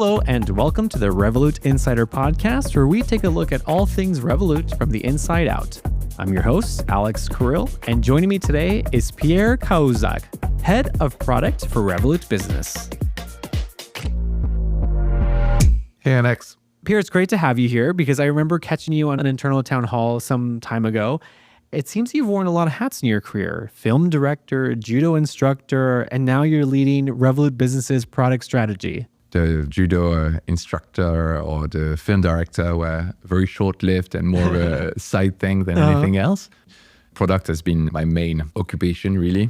Hello and welcome to the Revolut Insider Podcast, where we take a look at all things Revolut from the inside out. I'm your host, Alex Carril, and joining me today is Pierre Cahuzac, Head of Product for Revolut Business. Hey, Alex. Pierre, it's great to have you here because I remember catching you on an internal town hall some time ago. It seems you've worn a lot of hats in your career: film director, judo instructor, and now you're leading Revolut Business's product strategy. The judo instructor or the film director were very short-lived and more of a side thing than anything else. Product has been my main occupation, really.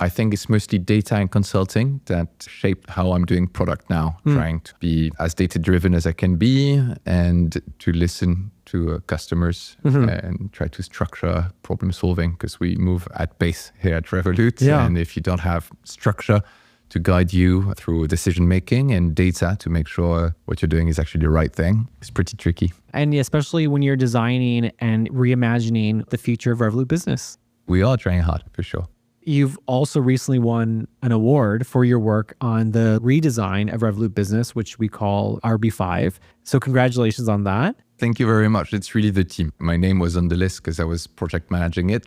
I think it's mostly data and consulting that shaped how I'm doing product now, trying to be as data-driven as I can be and to listen to customers and try to structure problem solving, because we move at pace here at Revolut. Yeah. And if you don't have structure to guide you through decision making and data to make sure what you're doing is actually the right thing, it's pretty tricky. And especially when you're designing and reimagining the future of Revolut Business. We are trying hard, for sure. You've also recently won an award for your work on the redesign of Revolut Business, which we call RB5. So congratulations on that. Thank you very much. It's really the team. My name was on the list because I was project managing it.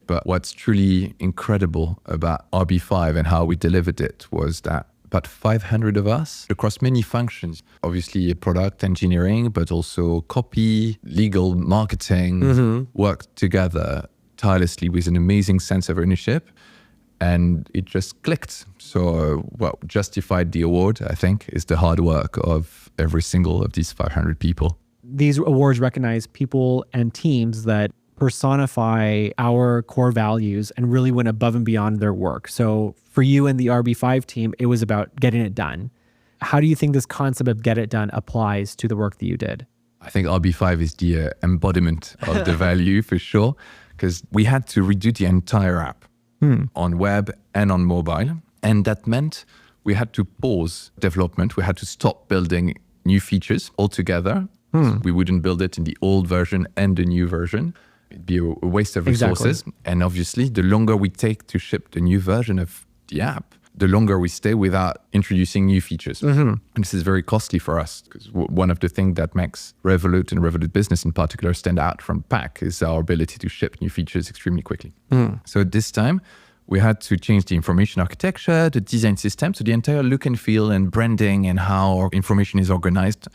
But what's truly incredible about RB5 and how we delivered it was that about 500 of us across many functions, obviously product engineering, but also copy, legal, marketing, worked together tirelessly with an amazing sense of ownership. And it just clicked. So what justified the award, I think, is the hard work of every single of these 500 people. These awards recognize people and teams that personify our core values and really went above and beyond their work. So for you and the RB5 team, it was about getting it done. How do you think this concept of get it done applies to the work that you did? I think RB5 is the embodiment of the value for sure, because we had to redo the entire app on web and on mobile. And that meant we had to pause development. We had to stop building new features altogether. So we wouldn't build it in the old version and the new version. It'd be a waste of resources. Exactly. And obviously, the longer we take to ship the new version of the app, the longer we stay without introducing new features. And this is very costly for us, because one of the things that makes Revolut and Revolut Business in particular stand out from PAC is our ability to ship new features extremely quickly. So this time, we had to change the information architecture, the design system, so the entire look and feel and branding and how our information is organized,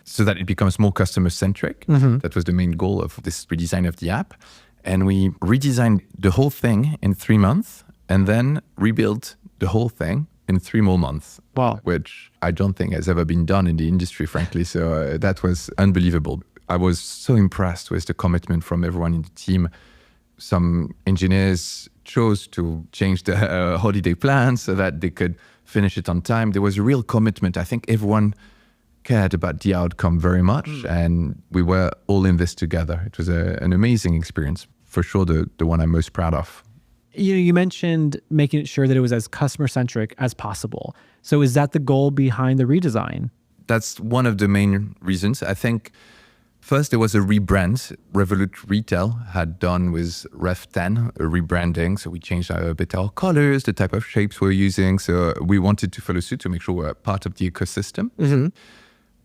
so that it becomes more customer-centric. That was the main goal of this redesign of the app. And we redesigned the whole thing in 3 months and then rebuilt the whole thing in 3 more months. Wow. Which I don't think has ever been done in the industry, frankly. So that was unbelievable. I was so impressed with the commitment from everyone in the team. Some engineers chose to change their holiday plans so that they could finish it on time. There was a real commitment. I think everyone cared about the outcome very much, and we were all in this together. It was an amazing experience, for sure, the one I'm most proud of. You mentioned making sure that it was as customer-centric as possible. So is that the goal behind the redesign? That's one of the main reasons. I think first there was a rebrand. Revolut Retail had done with Rev 10 a rebranding. So we changed a bit our colors, the type of shapes we're using. So we wanted to follow suit to make sure we're part of the ecosystem.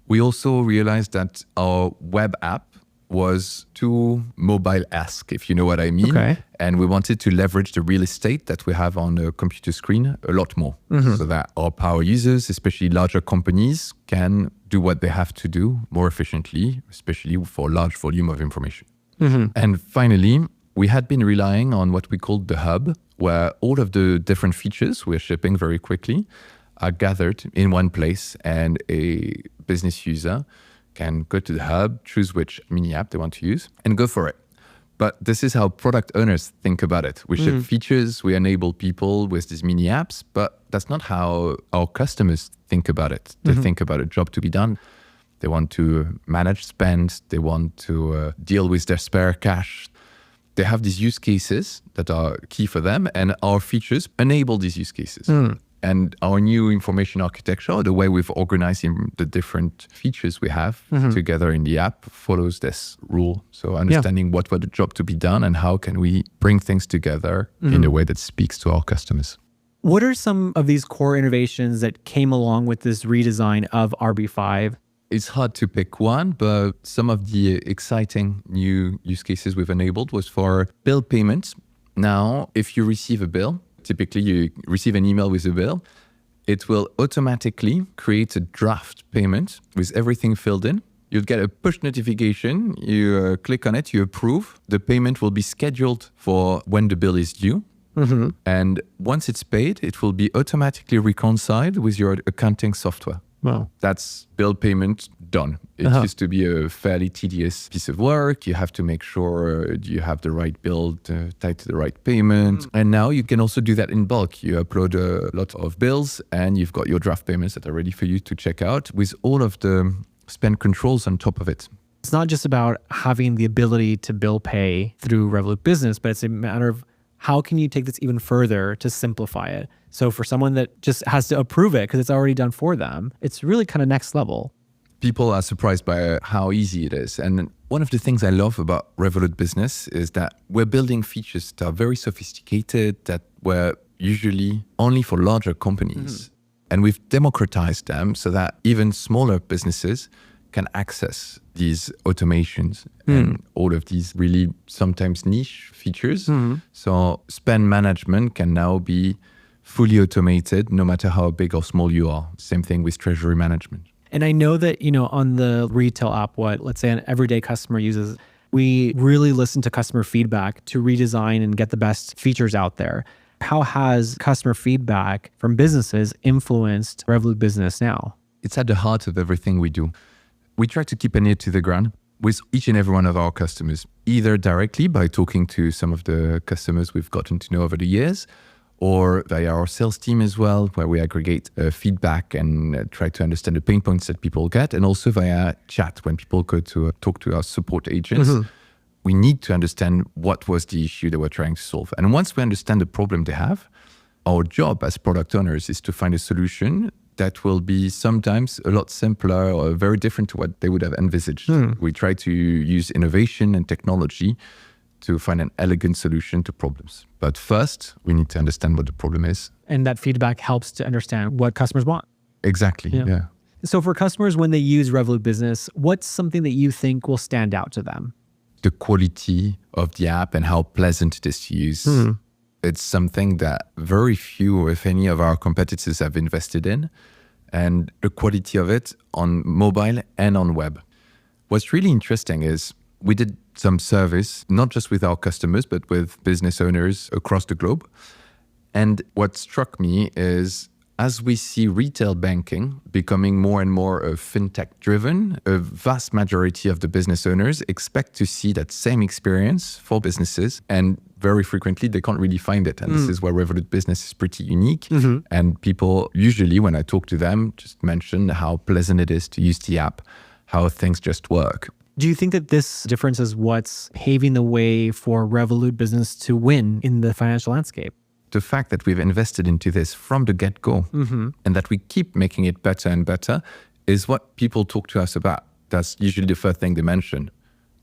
We also realized that our web app was too mobile-esque, if you know what I mean. Okay. And we wanted to leverage the real estate that we have on a computer screen a lot more, so that our power users, especially larger companies, can do what they have to do more efficiently, especially for large volume of information. And finally, we had been relying on what we called the hub, where all of the different features we're shipping very quickly are gathered in one place, and a business user can go to the hub, choose which mini app they want to use, and go for it. But this is how product owners think about it. We ship features, we enable people with these mini apps, but that's not how our customers think about it. They think about a job to be done. They want to manage spend. They want to deal with their spare cash. They have these use cases that are key for them, and our features enable these use cases. And our new information architecture, the way we've organized the different features we have together in the app, follows this rule. So understanding what was the job to be done and how can we bring things together in a way that speaks to our customers. What are some of these core innovations that came along with this redesign of RB5? It's hard to pick one, but some of the exciting new use cases we've enabled was for bill payments. Now, if you receive a bill, typically you receive an email with a bill, it will automatically create a draft payment with everything filled in. You'll get a push notification, you click on it, you approve. The payment will be scheduled for when the bill is due. Mm-hmm. And once it's paid, it will be automatically reconciled with your accounting software. Wow. That's bill payment done. It used to be a fairly tedious piece of work. You have to make sure you have the right bill tied to the right payment. And now you can also do that in bulk. You upload a lot of bills and you've got your draft payments that are ready for you to check out with all of the spend controls on top of it. It's not just about having the ability to bill pay through Revolut Business, but it's a matter of how can you take this even further to simplify it? So for someone that just has to approve it because it's already done for them, it's really kind of next level. People are surprised by how easy it is. And one of the things I love about Revolut Business is that we're building features that are very sophisticated, that were usually only for larger companies. And we've democratized them so that even smaller businesses can access these automations and all of these really sometimes niche features. So spend management can now be fully automated no matter how big or small you are. Same thing with treasury management. And I know that, on the retail app, let's say an everyday customer uses, we really listen to customer feedback to redesign and get the best features out there. How has customer feedback from businesses influenced Revolut Business now? It's at the heart of everything we do. We try to keep an ear to the ground with each and every one of our customers, either directly by talking to some of the customers we've gotten to know over the years, or via our sales team as well, where we aggregate feedback and try to understand the pain points that people get, and also via chat when people go to talk to our support agents. We need to understand what was the issue they were trying to solve. And once we understand the problem they have, our job as product owners is to find a solution that will be sometimes a lot simpler or very different to what they would have envisaged. We try to use innovation and technology to find an elegant solution to problems. But first, we need to understand what the problem is. And that feedback helps to understand what customers want. Exactly, yeah. So for customers, when they use Revolut Business, what's something that you think will stand out to them? The quality of the app and how pleasant it is to use. It's something that very few, if any, of our competitors have invested in. And the quality of it on mobile and on web. What's really interesting is we did some surveys, not just with our customers, but with business owners across the globe. And what struck me is as we see retail banking becoming more and more fintech driven, a vast majority of the business owners expect to see that same experience for businesses. And very frequently, they can't really find it. And this is where Revolut Business is pretty unique. And people usually, when I talk to them, just mention how pleasant it is to use the app, how things just work. Do you think that this difference is what's paving the way for Revolut Business to win in the financial landscape? The fact that we've invested into this from the get-go and that we keep making it better and better is what people talk to us about. That's usually the first thing they mention.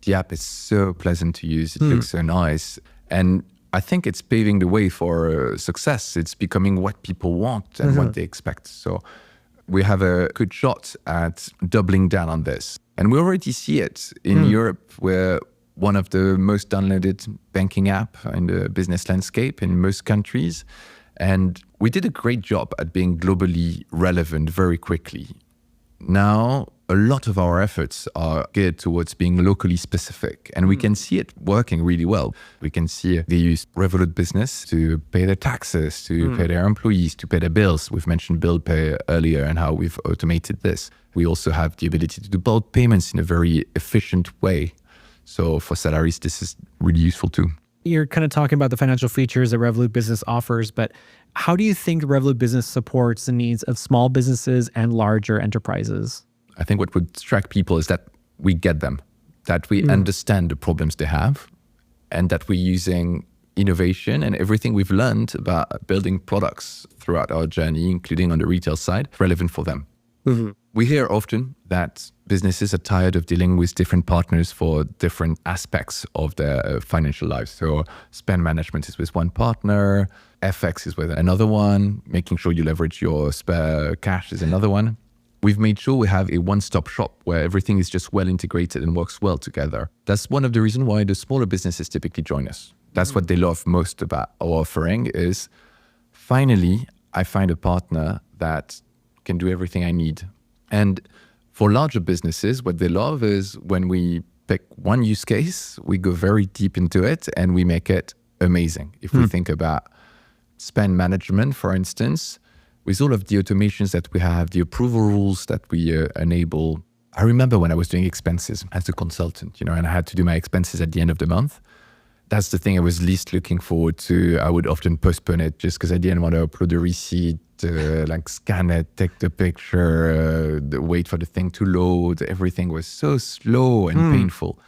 The app is so pleasant to use. It looks so nice. And I think it's paving the way for success. It's becoming what people want and what they expect. So we have a good shot at doubling down on this. And we already see it in Europe, where one of the most downloaded banking app in the business landscape in most countries. And we did a great job at being globally relevant very quickly. Now, a lot of our efforts are geared towards being locally specific, and we can see it working really well. We can see they use Revolut Business to pay their taxes, to pay their employees, to pay their bills. We've mentioned bill pay earlier and how we've automated this. We also have the ability to do bulk payments in a very efficient way. So for salaries, this is really useful too. You're kind of talking about the financial features that Revolut Business offers, but how do you think Revolut Business supports the needs of small businesses and larger enterprises? I think what would strike people is that we get them, that we understand the problems they have, and that we're using innovation and everything we've learned about building products throughout our journey, including on the retail side, relevant for them. We hear often that businesses are tired of dealing with different partners for different aspects of their financial lives. So spend management is with one partner, FX is with another one, making sure you leverage your spare cash is another one. We've made sure we have a one-stop shop where everything is just well integrated and works well together. That's one of the reasons why the smaller businesses typically join us. That's what they love most about our offering is, finally, I find a partner that can do everything I need. And for larger businesses, what they love is when we pick one use case, we go very deep into it and we make it amazing. If we think about spend management, for instance, with all of the automations that we have, the approval rules that we enable. I remember when I was doing expenses as a consultant, and I had to do my expenses at the end of the month. That's the thing I was least looking forward to. I would often postpone it just because I didn't want to upload the receipt, scan it, take the picture, wait for the thing to load. Everything was so slow and painful.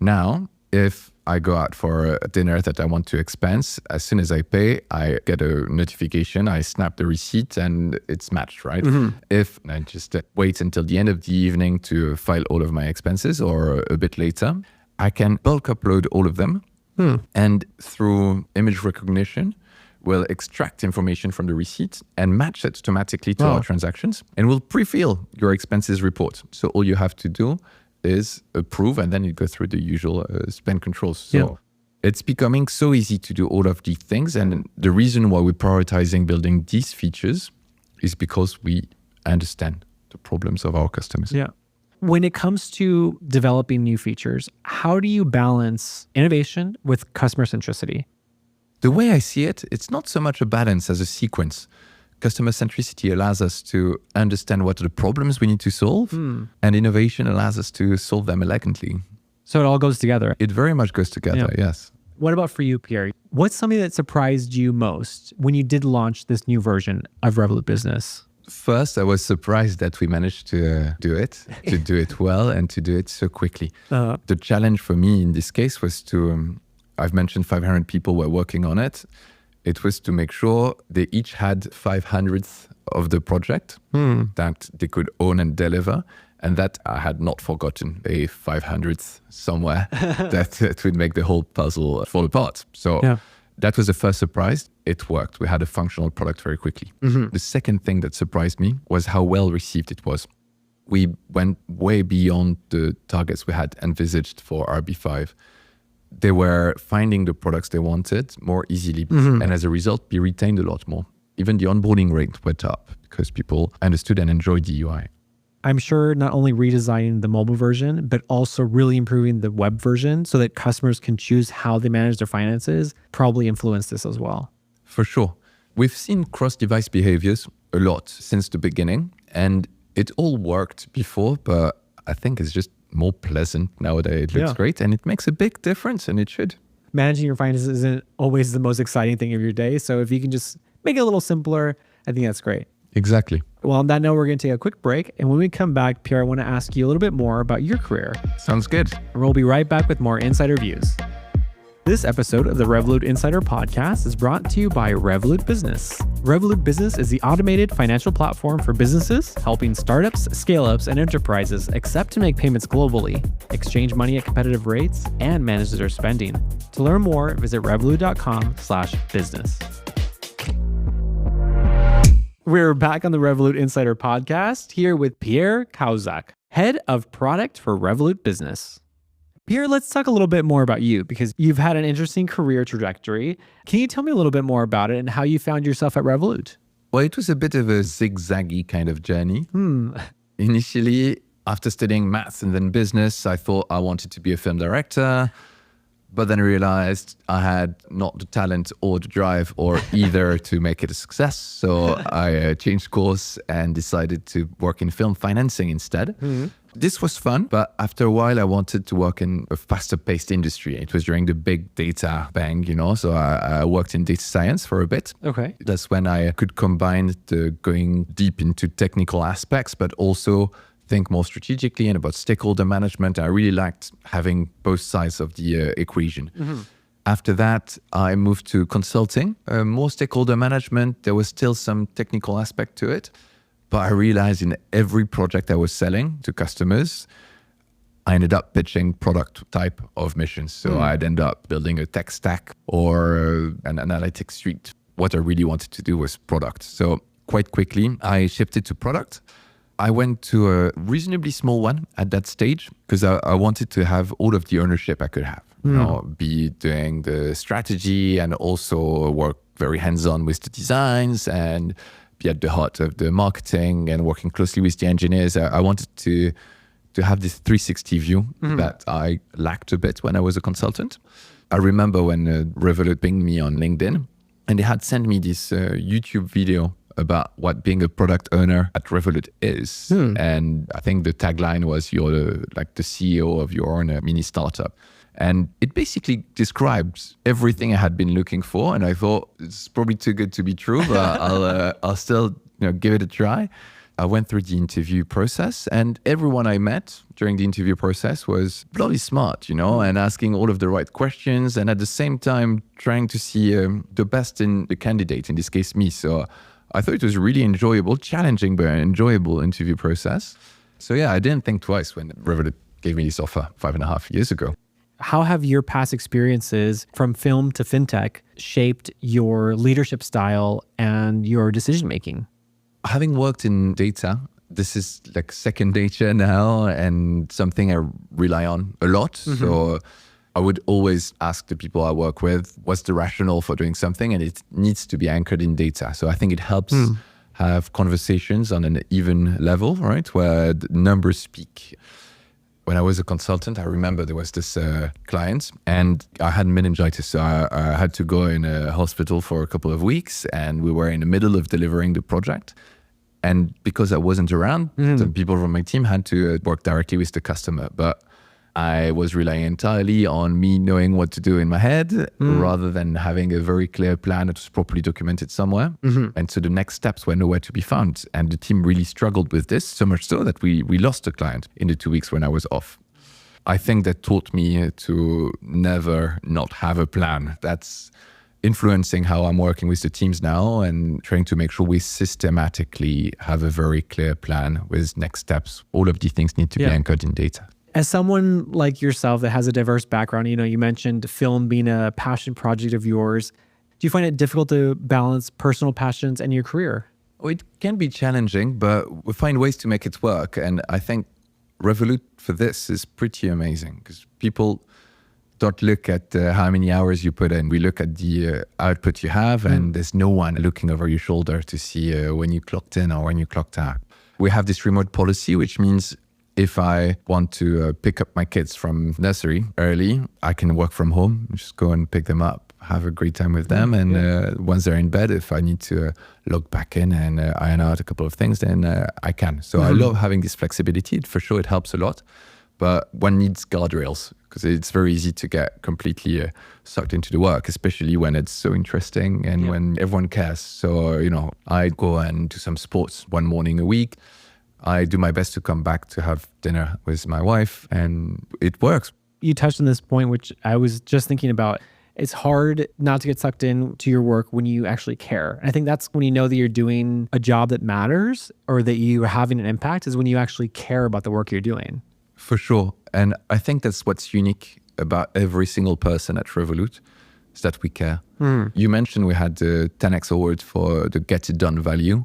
Now, if I go out for a dinner that I want to expense, as soon as I pay, I get a notification, I snap the receipt and it's matched, right? If I just wait until the end of the evening to file all of my expenses or a bit later, I can bulk upload all of them. And through image recognition, we'll extract information from the receipt and match it automatically to our transactions. And we'll pre-fill your expenses report. So all you have to do is approve, and then you go through the usual spend controls. So it's becoming so easy to do all of these things. And the reason why we're prioritizing building these features is because we understand the problems of our customers. Yeah. When it comes to developing new features, how do you balance innovation with customer centricity? The way I see it, it's not so much a balance as a sequence. Customer centricity allows us to understand what are the problems we need to solve, and innovation allows us to solve them elegantly. So it all goes together. It very much goes together, yes. What about for you, Pierre? What's something that surprised you most when you did launch this new version of Revolut Business? First, I was surprised that we managed to do it well and to do it so quickly. The challenge for me in this case was to, I've mentioned 500 people were working on it. It was to make sure they each had 500th of the project that they could own and deliver. And that I had not forgotten a 500th somewhere that would make the whole puzzle fall apart. So that was the first surprise. It worked. We had a functional product very quickly. The second thing that surprised me was how well received it was. We went way beyond the targets we had envisaged for RB5. They were finding the products they wanted more easily. And as a result, we retained a lot more. Even the onboarding rate went up because people understood and enjoyed the UI. I'm sure not only redesigning the mobile version, but also really improving the web version so that customers can choose how they manage their finances probably influenced this as well. For sure. We've seen cross-device behaviors a lot since the beginning, and it all worked before, but I think it's just more pleasant nowadays. It looks great, and it makes a big difference, and it should. Managing your finances isn't always the most exciting thing of your day, so if you can just make it a little simpler, I think that's great. Exactly. Well, on that note, we're going to take a quick break. And when we come back, Pierre, I want to ask you a little bit more about your career. Sounds good. And we'll be right back with more Insider Views. This episode of the Revolut Insider Podcast is brought to you by Revolut Business. Revolut Business is the automated financial platform for businesses, helping startups, scale-ups, and enterprises accept and make payments globally, exchange money at competitive rates, and manage their spending. To learn more, visit revolut.com/business. We're back on the Revolut Insider Podcast here with Pierre Cahuzac, Head of Product for Revolut Business. Pierre, let's talk a little bit more about you because you've had an interesting career trajectory. Can you tell me a little bit more about it and how you found yourself at Revolut? Well, it was a bit of a zigzaggy kind of journey. Initially, after studying maths and then business, I thought I wanted to be a film director. But then I realized I had not the talent or the drive or either to make it a success. So I changed course and decided to work in film financing instead. This was fun, but after a while, I wanted to work in a faster paced industry. It was during the big data bang, so I worked in data science for a bit. Okay. That's when I could combine the going deep into technical aspects, but also think more strategically and about stakeholder management. I really liked having both sides of the equation. After that, I moved to consulting, more stakeholder management. There was still some technical aspect to it, But I realized in every project I was selling to customers, I ended up pitching product type of missions. So I'd end up building a tech stack or an analytics suite. What I really wanted to do was product. So quite quickly, I shifted to product. I went to a reasonably small one at that stage because I wanted to have all of the ownership I could have. You know, be doing the strategy and also work very hands-on with the designs and be at the heart of the marketing and working closely with the engineers. I wanted to have this 360 view that I lacked a bit when I was a consultant. I remember when Revolut pinged me on LinkedIn and they had sent me this YouTube video about what being a product owner at Revolut is. And I think the tagline was you're like the CEO of your own mini startup. And it basically describes everything I had been looking for. And I thought it's probably too good to be true, but I'll still give it a try. I went through the interview process and everyone I met during the interview process was bloody smart, and asking all of the right questions and at the same time trying to see the best in the candidate, in this case me. So I thought it was really enjoyable, challenging, but an enjoyable interview process. So yeah, I didn't think twice when Revolut gave me this offer 5.5 years ago. How have your past experiences from film to fintech shaped your leadership style and your decision-making? Having worked in data, this is like second nature now and something I rely on a lot. So I would always ask the people I work with, what's the rationale for doing something? And it needs to be anchored in data. So I think it helps have conversations on an even level, right? Where the numbers speak. When I was a consultant, I remember there was this client and I had meningitis. So I had to go in a hospital for a couple of weeks and we were in the middle of delivering the project. And because I wasn't around, the people from my team had to work directly with the customer. But I was relying entirely on me knowing what to do in my head rather than having a very clear plan that was properly documented somewhere. And so the next steps were nowhere to be found. And the team really struggled with this, so much so that we lost a client in the 2 weeks when I was off. I think that taught me to never not have a plan. That's influencing how I'm working with the teams now and trying to make sure we systematically have a very clear plan with next steps. All of these things need to be anchored in data. As someone like yourself that has a diverse background, you mentioned film being a passion project of yours. Do you find it difficult to balance personal passions and your career? Oh, it can be challenging, but we find ways to make it work. And I think Revolut for this is pretty amazing because people don't look at how many hours you put in. We look at the output you have and there's no one looking over your shoulder to see when you clocked in or when you clocked out. We have this remote policy, which means if I want to pick up my kids from nursery early, I can work from home, just go and pick them up, have a great time with them. And once they're in bed, if I need to log back in and iron out a couple of things, then I can. So I love having this flexibility. For sure, it helps a lot. But one needs guardrails because it's very easy to get completely sucked into the work, especially when it's so interesting and when everyone cares. So, I go and do some sports one morning a week. I do my best to come back to have dinner with my wife and it works. You touched on this point, which I was just thinking about. It's hard not to get sucked into your work when you actually care. And I think that's when you know that you're doing a job that matters or that you're having an impact is when you actually care about the work you're doing. For sure. And I think that's what's unique about every single person at Revolut is that we care. You mentioned we had the 10x award for the Get It Done value.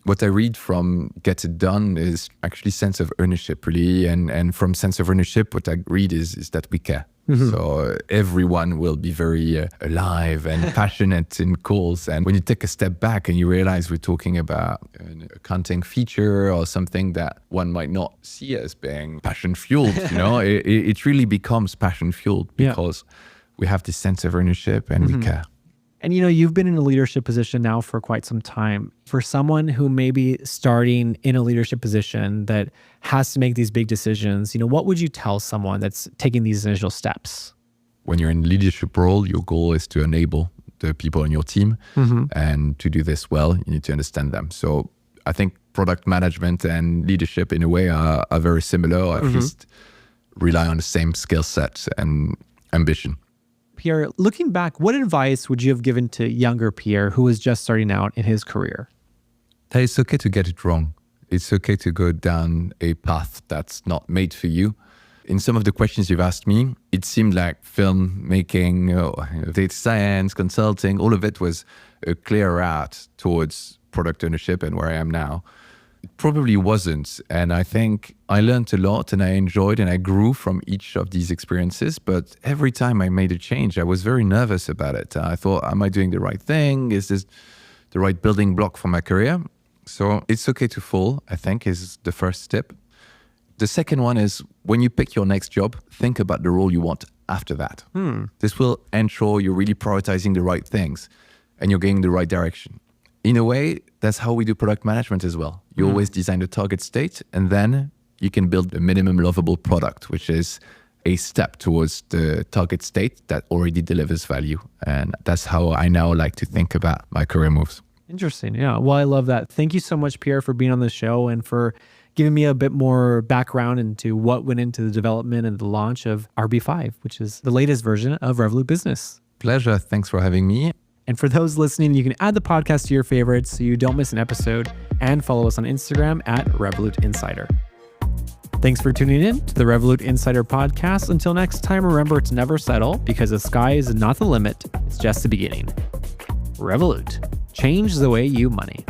What I read from Get It Done is actually sense of ownership, really. And from sense of ownership, what I read is that we care. So everyone will be very alive and passionate in calls. And when you take a step back and you realize we're talking about an accounting feature or something that one might not see as being passion-fueled, it really becomes passion-fueled because we have this sense of ownership and we care. And you've been in a leadership position now for quite some time. For someone who may be starting in a leadership position that has to make these big decisions, what would you tell someone that's taking these initial steps? When you're in a leadership role, your goal is to enable the people on your team. And to do this well, you need to understand them. So I think product management and leadership in a way are very similar, or at least rely on the same skill set and ambition. Pierre, looking back, what advice would you have given to younger Pierre who was just starting out in his career? that it's okay to get it wrong. It's okay to go down a path that's not made for you. In some of the questions you've asked me, it seemed like filmmaking, data science, consulting, all of it was a clear route towards product ownership and where I am now. It probably wasn't. And I think I learned a lot and I enjoyed and I grew from each of these experiences. But every time I made a change, I was very nervous about it. I thought, am I doing the right thing? Is this the right building block for my career? So it's okay to fall, I think, is the first step. The second one is when you pick your next job, think about the role you want after that. This will ensure you're really prioritizing the right things and you're going in the right direction. In a way, that's how we do product management as well. You always design the target state and then you can build a minimum lovable product, which is a step towards the target state that already delivers value. And that's how I now like to think about my career moves. Interesting. Yeah. Well, I love that. Thank you so much, Pierre, for being on the show and for giving me a bit more background into what went into the development and the launch of RB5, which is the latest version of Revolut Business. Pleasure. Thanks for having me. And for those listening, you can add the podcast to your favorites so you don't miss an episode and follow us on Instagram at Revolut Insider. Thanks for tuning in to the Revolut Insider podcast. Until next time, remember to never settle because the sky is not the limit. It's just the beginning. Revolut. Change the way you money.